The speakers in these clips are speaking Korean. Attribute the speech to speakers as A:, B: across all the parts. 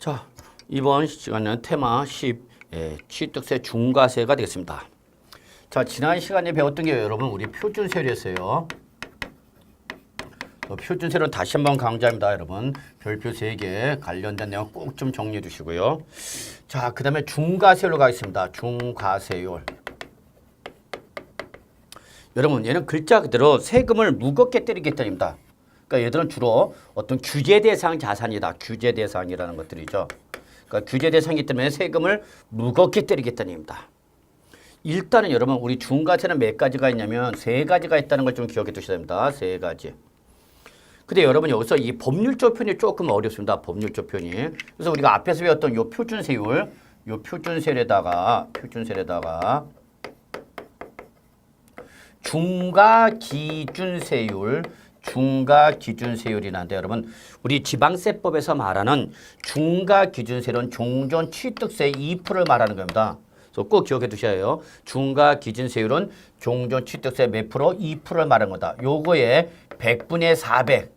A: 자, 이번 시간은 테마 10, 취득세 중과세가 되겠습니다. 자, 지난 시간에 배웠던 게 여러분 우리 표준세율이었어요. 표준세율은 다시 한번 강조합니다. 여러분 별표 3개 관련된 내용 꼭 좀 정리해 주시고요. 자, 그 다음에 중과세율로 가겠습니다. 중과세율. 여러분 얘는 글자 그대로 세금을 무겁게 때리겠다입니다. 그러니까 얘들은 주로 어떤 규제 대상 자산이다. 규제 대상이라는 것들이죠. 그러니까 규제 대상이기 때문에 세금을 무겁게 때리겠다는 얘기입니다. 일단은 여러분 우리 중과세는 몇 가지가 있냐면 3가지가 있다는 걸 좀 기억해 두셔야 됩니다. 3가지. 근데 여러분 여기서 이 법률적 표현이 조금 어렵습니다. 법률적 표현이. 그래서 우리가 앞에서 배웠던 요 표준세율, 요 표준세율에다가 중과기준세율, 중과기준세율이라는데 여러분 우리 지방세법에서 말하는 중과기준세율은 종전 취득세 2%를 말하는 겁니다. 그래서 꼭 기억해 두셔야 해요. 중과기준세율은 종전 취득세 몇 프로? 2%를 말하는 거다. 요거에 100분의 400.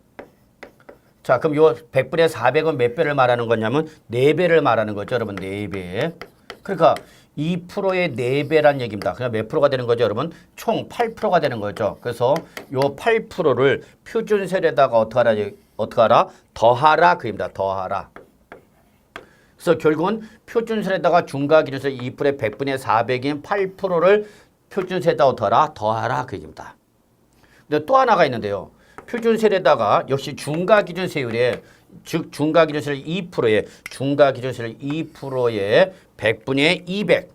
A: 자, 그럼 요 100분의 400은 몇 배를 말하는 거냐면 4배를 말하는 거죠, 여러분. 4배. 그러니까 2%의 4배란 얘기입니다. 그냥 몇 프로가 되는 거죠, 여러분? 총 8%가 되는 거죠. 그래서 요 8%를 표준세율에다가 어떻게 하라? 더하라 그입니다. 더하라. 그래서 결국은 표준세율에다가 중과기준세 2%의 100분의 400인 8%를 표준세에다가 더하라 그 얘기입니다. 근데 또 하나가 있는데요. 표준세율에다가 역시 중과기준세율에 즉 중과기준세율 2%에 중과기준세율 2%에 100분의 200.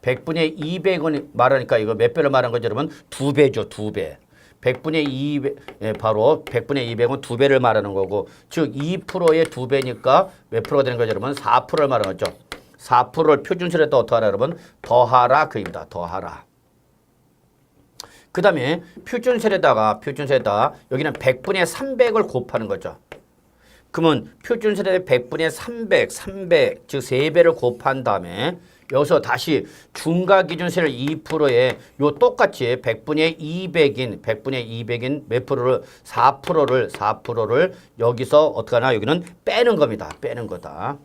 A: 100분의 200은 말하니까 이거 몇 배를 말한 거죠, 여러분? 2배죠, 2배. 100분의 200, 바로 100분의 200은 2배를 말하는 거고, 즉 2%의 2배니까 몇 프로가 되는 거죠, 여러분? 4%를 말하는 거죠. 4%를 표준세율에다 어떻게 하라, 여러분? 더하라 그입니다. 더하라. 그 다음에 표준세율에다가 여기는 100분의 300을 곱하는 거죠. 그러면 표준세율에 100분의 300, 즉 3배를 곱한 다음에 여기서 다시 중과기준세율 2%에 요 똑같이 100분의 200인 몇 프로를 4%를 여기서 어떻게 하나 여기는 빼는 겁니다. 빼는 거다.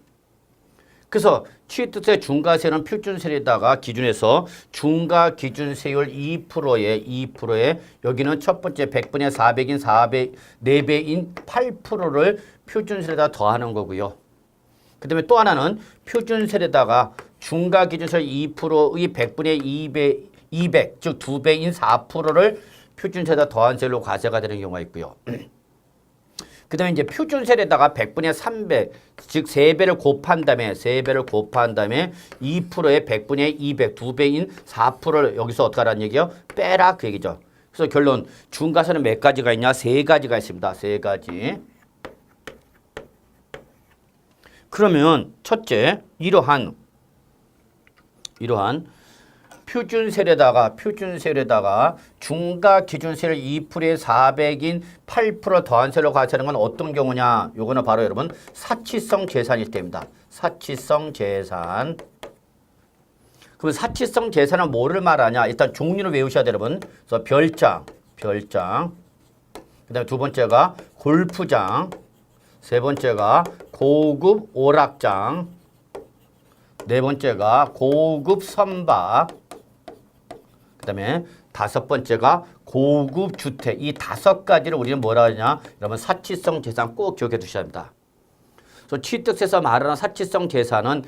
A: 그래서 취득세 중과세는 표준세율에다가 기준에서 중과기준세율 2%에 여기는 첫 번째 100분의 400인 4배인 8%를 표준세율에다 더하는 거고요. 그 다음에 또 하나는 표준세율에다가 중과기준세율 2%의 100분의 200, 즉 2배인 4%를 표준세율에다 더한 세율로 과세가 되는 경우가 있고요. 그 다음에 이제 표준세율에다가 100분의 300, 즉 3배를 곱한 다음에 2%의 100분의 200, 2배인 4%를 여기서 어떻게 하라는 얘기예요? 빼라 그 얘기죠. 그래서 결론 중과세는 몇 가지가 있냐? 3가지가 있습니다. 3가지. 그러면 첫째, 이러한 표준세율에다가 중과기준세율 2%의 400인 8% 더한 세율로 과세하는 건 어떤 경우냐? 요거는 바로 여러분 사치성 재산일 때입니다. 사치성 재산. 그럼 사치성 재산은 뭐를 말하냐? 일단 종류를 외우셔야 돼요, 여러분. 그래서 별장. 그 다음에 두 번째가 골프장. 세 번째가 고급 오락장. 네 번째가 고급 선박. 그 다음에 다섯 번째가 고급 주택. 이 5가지를 우리는 뭐라 하냐? 여러분 사치성 재산 꼭 기억해 두셔야 합니다. 그래서 취득세에서 말하는 사치성 재산은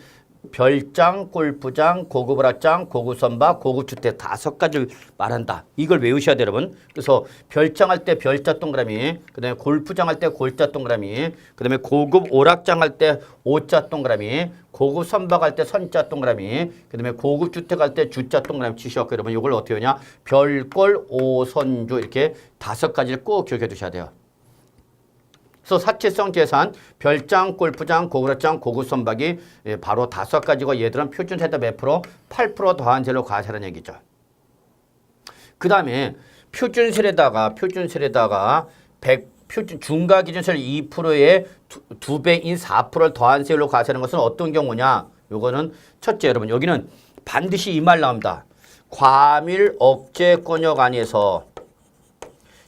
A: 별장, 골프장, 고급 오락장, 고급 선박, 고급 주택 5가지를 말한다. 이걸 외우셔야 돼요, 여러분. 그래서 별장 할 때 별자 동그라미, 그 다음에 골프장 할 때 골자 동그라미, 그 다음에 고급 오락장 할 때 오자 동그라미, 고급 선박 할 때 선자 동그라미, 그 다음에 고급 주택 할 때 주자 동그라미 치셔갖고 여러분 이걸 어떻게 하냐? 별꼴 오선주 이렇게 5가지를 꼭 기억해 두셔야 돼요. 그래서 사치성 재산, 별장, 골프장, 고급오락장, 고급 선박이 바로 5가지고 얘들은 표준세율 몇 프로? 8% 더한 세율로 과세하는 얘기죠. 그 다음에 표준세율에다가 중과기준세율 2%에 2배인 4%를 더한 세율로 과세하는 것은 어떤 경우냐? 요거는 첫째 여러분 여기는 반드시 이 말 나옵니다. 과밀 억제권역 안에서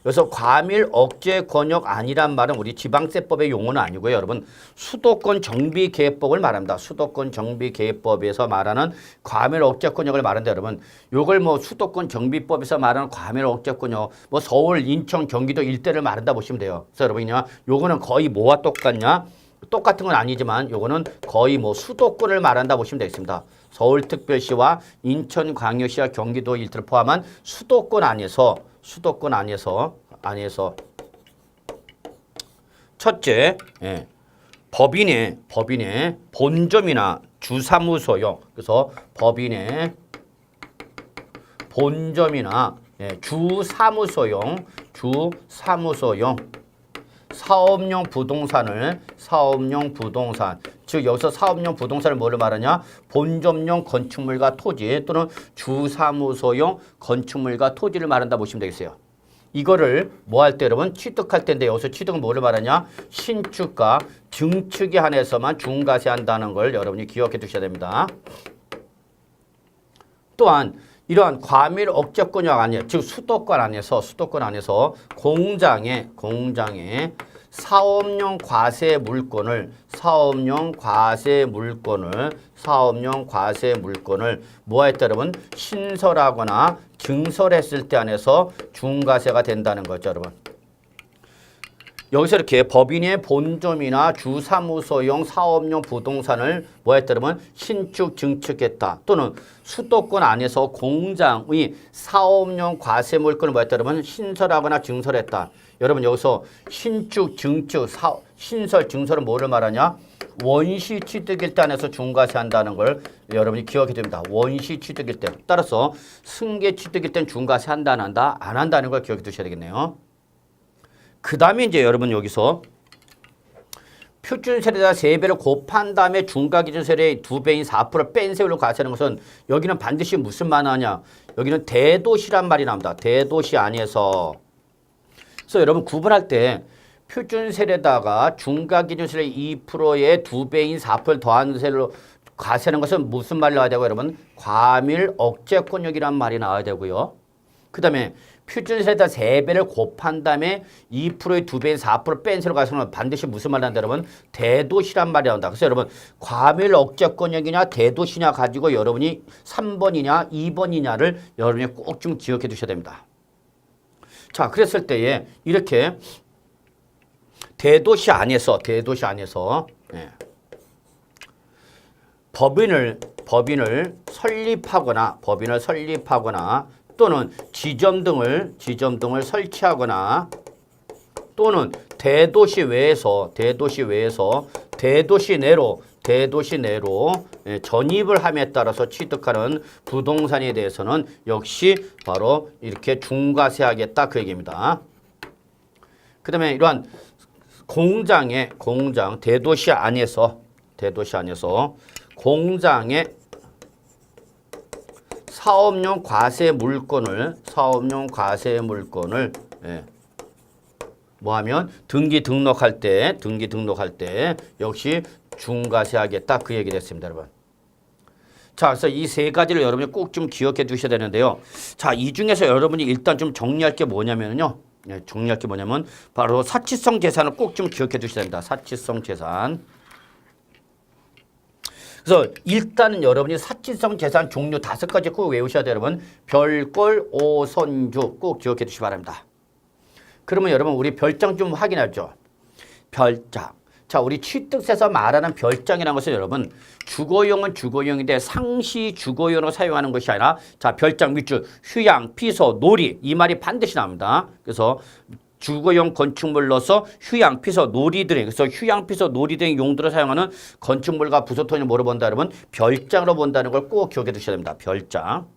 A: 그래서 과밀 억제 권역 아니란 말은 우리 지방세법의 용어는 아니고요. 여러분 수도권 정비 계획법을 말합니다. 수도권 정비 계획법에서 말하는 과밀 억제 권역을 말하는데 여러분 요걸 뭐 수도권 정비법에서 말하는 과밀 억제 권역 뭐 서울, 인천, 경기도 일대를 말한다 보시면 돼요. 그래서 여러분이냐 요거는 거의 뭐와 똑같냐? 똑같은 건 아니지만 요거는 거의 뭐 수도권을 말한다 보시면 되겠습니다. 서울특별시와 인천광역시와 경기도 일대를 포함한 수도권 안에서 첫째, 법인의 본점이나 주사무소용 그래서 법인의 본점이나 주사무소용 사업용 부동산 즉 여기서 사업용 부동산을 뭐를 말하냐 본점용 건축물과 토지 또는 주사무소용 건축물과 토지를 말한다 보시면 되겠어요. 이거를 뭐 할 때 여러분 취득할 텐데 여기서 취득은 뭐를 말하냐 신축과 증축에 한해서만 중과세한다는 걸 여러분이 기억해 두셔야 됩니다. 또한 이러한 과밀 억제권역 안에 즉 수도권 안에서 공장에 사업용 과세 물건을 뭐 했다 여러분 신설하거나 증설했을 때 안에서 중과세가 된다는 거죠, 여러분. 여기서 이렇게 법인의 본점이나 주사무소용 사업용 부동산을 뭐 했다 그러면 신축 증축했다 또는 수도권 안에서 공장의 사업용 과세 물건을 뭐 했다 그러면 신설하거나 증설했다. 여러분 여기서 신축 증축 신설 증설은 뭐를 말하냐 원시 취득일 때 안에서 중과세 한다는 걸 여러분이 기억해야 됩니다. 원시 취득일 때 따라서 승계 취득일 때는 중과세 한다 안 한다 안 한다는 걸 기억해 두셔야 되겠네요. 그 다음에 이제 여러분 여기서 표준세율에다 3배를 곱한 다음에 중과기준세율의 2배인 4%를 뺀 세율로 과세하는 것은 여기는 반드시 무슨 말하냐 여기는 대도시란 말이 나옵니다. 대도시 안에서 그래서 여러분 구분할 때 표준세율에다가 중과기준세율의 2%의 2배인 4%를 더한 세율로 과세하는 것은 무슨 말이 나와야 되고 여러분 과밀 억제권역이란 말이 나와야 되고요. 그 다음에 표준세율에다 3배를 곱한 다음에 2%의 2배인 4% 뺀 세로 가서는 반드시 무슨 말이 나온다 여러분? 대도시란 말이 나온다. 그래서 여러분 과밀 억제권역이냐 대도시냐 가지고 여러분이 3번이냐 2번이냐를 여러분이 꼭 좀 기억해 두셔야 됩니다. 자 그랬을 때에 이렇게 대도시 안에서 법인을 설립하거나 또는 지점 등을 설치하거나 또는 대도시 내로 전입을 함에 따라서 취득하는 부동산에 대해서는 역시 바로 이렇게 중과세하겠다 그 얘기입니다. 그 다음에 이러한 대도시 안에서 공장에 사업용 과세 물건을 뭐하면 등기 등록할 때 역시 중과세하겠다 그 얘기 됐습니다, 여러분. 자, 그래서 이 세 가지를 여러분이 꼭 좀 기억해 두셔야 되는데요. 자, 이 중에서 여러분이 일단 좀 정리할 게 뭐냐면요. 바로 사치성 재산을 꼭 좀 기억해 두셔야 됩니다. 사치성 재산. 그래서 일단은 여러분이 사치성 재산 종류 5가지 꼭 외우셔야 돼요, 여러분. 별골, 오선주 꼭 기억해 두시기 바랍니다. 그러면 여러분 우리 별장 좀 확인하죠. 별장. 자, 우리 취득세에서 말하는 별장이라는 것은 여러분 주거용은 주거용인데 상시 주거용으로 사용하는 것이 아니라 자, 별장 밑줄 휴양, 피서, 놀이 이 말이 반드시 나옵니다. 그래서 주거용 건축물 넣어서 휴양, 피서, 놀이 등의 그래서 휴양, 피서, 놀이 등의 용도로 사용하는 건축물과 부속토지를 뭐로 본다 여러분? 별장으로 본다는 걸 꼭 기억해 두셔야 됩니다. 별장.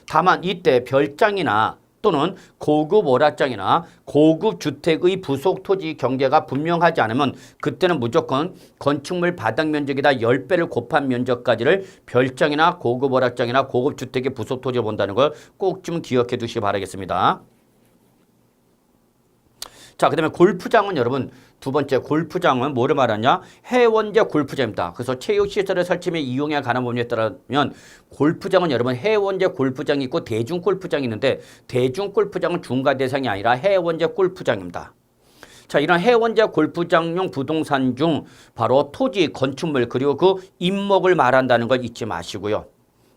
A: 다만 이때 별장이나 또는 고급 오락장이나 고급 주택의 부속 토지 경계가 분명하지 않으면 그때는 무조건 건축물 바닥 면적에다 10배를 곱한 면적까지를 별장이나 고급 오락장이나 고급 주택의 부속 토지로 본다는 걸 꼭 좀 기억해 두시기 바라겠습니다. 자, 그다음에 골프장은 여러분 두 번째 골프장은 뭐를 말하냐? 해원제 골프장입니다. 그래서 체육시설을 설치 및 이용에 관한 법률에 따르면 골프장은 여러분 해원제 골프장이 있고 대중 골프장이 있는데 대중 골프장은 중과 대상이 아니라 해원제 골프장입니다. 자, 이런 해원제 골프장용 부동산 중 바로 토지, 건축물 그리고 그 임목을 말한다는 걸 잊지 마시고요.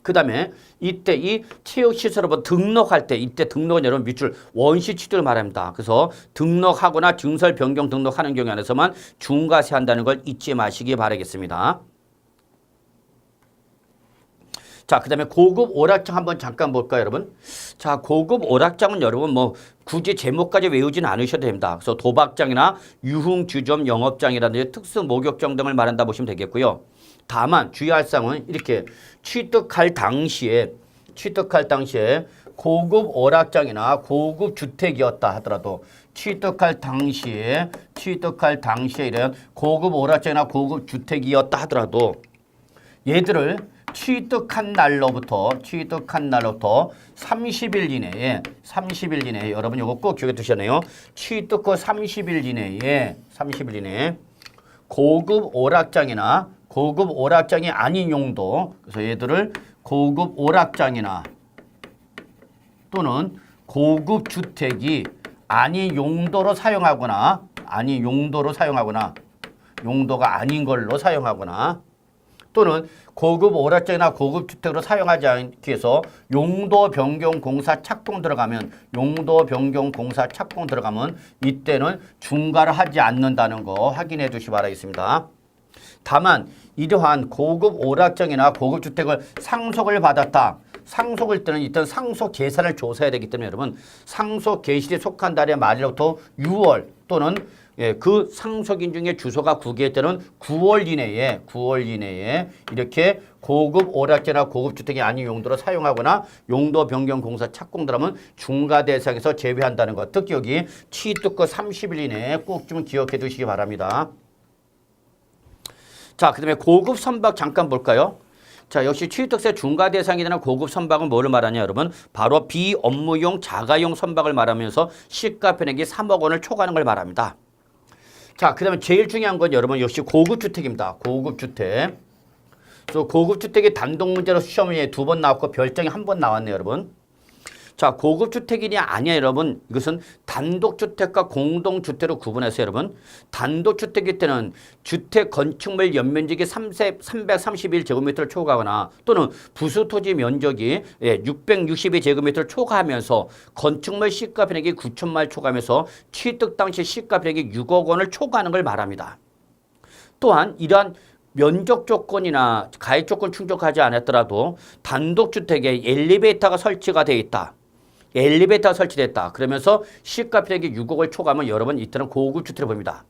A: 그 다음에 이때 이 체육시설을 등록할 때 이때 등록은 여러분 밑줄 원시 취득을 말합니다. 그래서 등록하거나 증설 변경 등록하는 경우에 한해서만 중과세한다는 걸 잊지 마시기 바라겠습니다. 자, 그 다음에 고급 오락장 한번 잠깐 볼까요, 여러분? 자, 고급 오락장은 여러분 뭐 굳이 제목까지 외우지는 않으셔도 됩니다. 그래서 도박장이나 유흥주점 영업장이라든지 특수 목욕장 등을 말한다 보시면 되겠고요. 다만 주의할 사항은 이렇게 취득할 당시에 고급 오락장이나 고급 주택이었다 하더라도 취득할 당시에 이런 고급 오락장이나 고급 주택이었다 하더라도 얘들을 취득한 날로부터 30일 이내에 여러분 이거 꼭 기억해 두셔야 취득 후 30일 이내에 고급 오락장이 아닌 용도 그래서 얘들을 고급 오락장이나 또는 고급 주택이 아닌 용도로 사용하거나 용도가 아닌 걸로 사용하거나 또는 고급 오락장이나 고급 주택으로 사용하지 않기 위해서 용도 변경 공사 착공 들어가면 이때는 중과를 하지 않는다는 거 확인해 두시기 바라겠습니다. 다만 이러한 고급 오락장이나 고급 주택을 상속을 받았다. 상속을 때는 일단 상속 계산을 조사해야 되기 때문에 여러분 상속 계실이 속한 달의 말일부터 6월 또는 그 상속인 중에 주소가 구기일 때는 9월 이내에 이렇게 고급 오락장이나 고급 주택이 아닌 용도로 사용하거나 용도 변경 공사 착공 들어가면 중과 대상에서 제외한다는 것. 특히 여기 취득 후 30일 이내에 꼭 좀 기억해 두시기 바랍니다. 자, 그 다음에 고급 선박 잠깐 볼까요? 자, 역시 취득세 중과 대상이 되는 고급 선박은 뭐를 말하냐 여러분? 바로 비업무용 자가용 선박을 말하면서 시가편액이 3억 원을 초과하는 걸 말합니다. 자, 그 다음에 제일 중요한 건 여러분 역시 고급주택입니다. 고급주택. 그래서 고급주택이 단독 문제로 시험에 2번 나왔고 별점이 1번 나왔네요, 여러분. 자, 고급주택이냐 아니냐 여러분 이것은 단독주택과 공동주택으로 구분해서 여러분 단독주택일 때는 주택 건축물 연면적이 331제곱미터를 초과하거나 또는 부수토지 면적이 662제곱미터를 초과하면서 건축물 시가편액이 9천만 원 초과하면서 취득 당시 시가편액이 6억 원을 초과하는 걸 말합니다. 또한 이러한 면적 조건이나 가액 조건 충족하지 않았더라도 단독주택에 엘리베이터가 설치가 되어 있다. 엘리베이터가 설치됐다. 그러면서 시가편액이 6억을 초과하면 여러분 이때는 고급주택을 봅니다.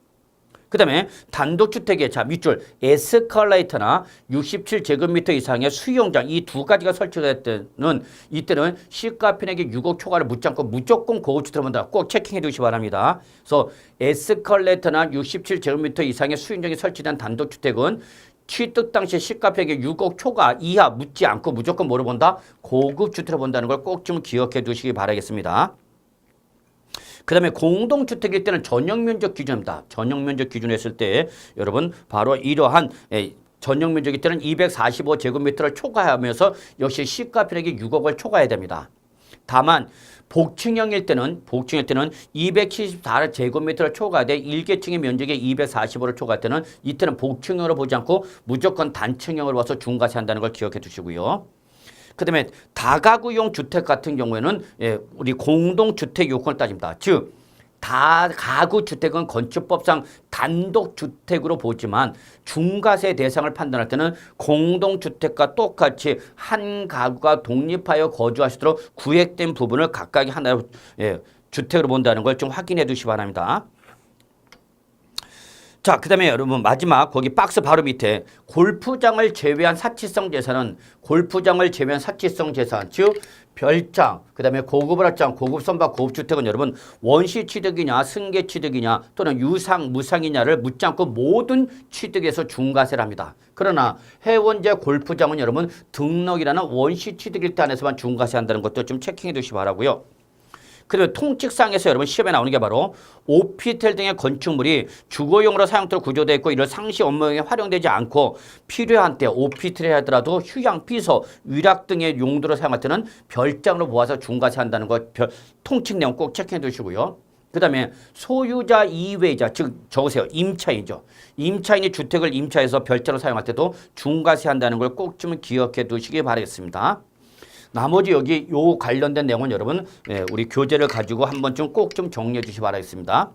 A: 그 다음에 단독주택에 자 밑줄 에스컬레이터나 67제곱미터 이상의 수영장 이 두 가지가 설치될 때는 이때는 시가편액이 6억 초과를 묻지 않고 무조건 고급주택을 본다. 꼭 체킹해 두시기 바랍니다. 그래서 에스컬레이터나 67제곱미터 이상의 수영장이 설치된 단독주택은 취득 당시 시가편액이 6억 초과 이하 묻지 않고 무조건 뭐를 본다? 고급주택을 본다는 걸 꼭 좀 기억해 두시기 바라겠습니다. 그 다음에 공동주택일 때는 전용면적 기준입니다. 전용면적 기준을 했을 때 여러분 바로 이러한 전용면적일 때는 245제곱미터를 초과하면서 역시 시가편액이 6억을 초과해야 됩니다. 다만 복층형일 때는 274제곱미터를 초과돼 1계층의 면적이 245를 초과할 때는 이때는 복층형으로 보지 않고 무조건 단층형으로 봐서 중과세한다는 걸 기억해 두시고요. 그 다음에 다가구용 주택 같은 경우에는 우리 공동주택 요건을 따집니다. 즉 다가구 주택은 건축법상 단독주택으로 보지만 중과세 대상을 판단할 때는 공동주택과 똑같이 한 가구가 독립하여 거주할 수 있도록 구획된 부분을 각각의 하나의 주택으로 본다는 걸 좀 확인해 두시기 바랍니다. 자, 그 다음에 여러분 마지막 거기 박스 바로 밑에 골프장을 제외한 사치성 재산 즉 별장, 그 다음에 고급 오락장, 고급 선박, 고급 주택은 여러분 원시 취득이냐 승계 취득이냐 또는 유상, 무상이냐를 묻지 않고 모든 취득에서 중과세를 합니다. 그러나 해원제 골프장은 여러분 등록이라는 원시 취득일 때 안에서만 중과세한다는 것도 좀 체킹해 두시기 바라고요. 그다음에 통칙상에서 여러분 시험에 나오는 게 바로 오피스텔 등의 건축물이 주거용으로 사용토록 구조되어 있고 이를 상시 업무용에 활용되지 않고 필요한 때 오피스텔에 하더라도 휴양, 비서, 위락 등의 용도로 사용할 때는 별장으로 모아서 중과세한다는 거 통칙 내용 꼭 체크해 두시고요. 그 다음에 소유자 이외자, 즉 적으세요. 임차인이죠. 임차인이 주택을 임차해서 별장으로 사용할 때도 중과세한다는 걸 꼭 좀 기억해 두시기 바라겠습니다. 나머지 여기 요 관련된 내용은 여러분 우리 교재를 가지고 한번 좀 꼭 좀 정리해 주시기 바라겠습니다.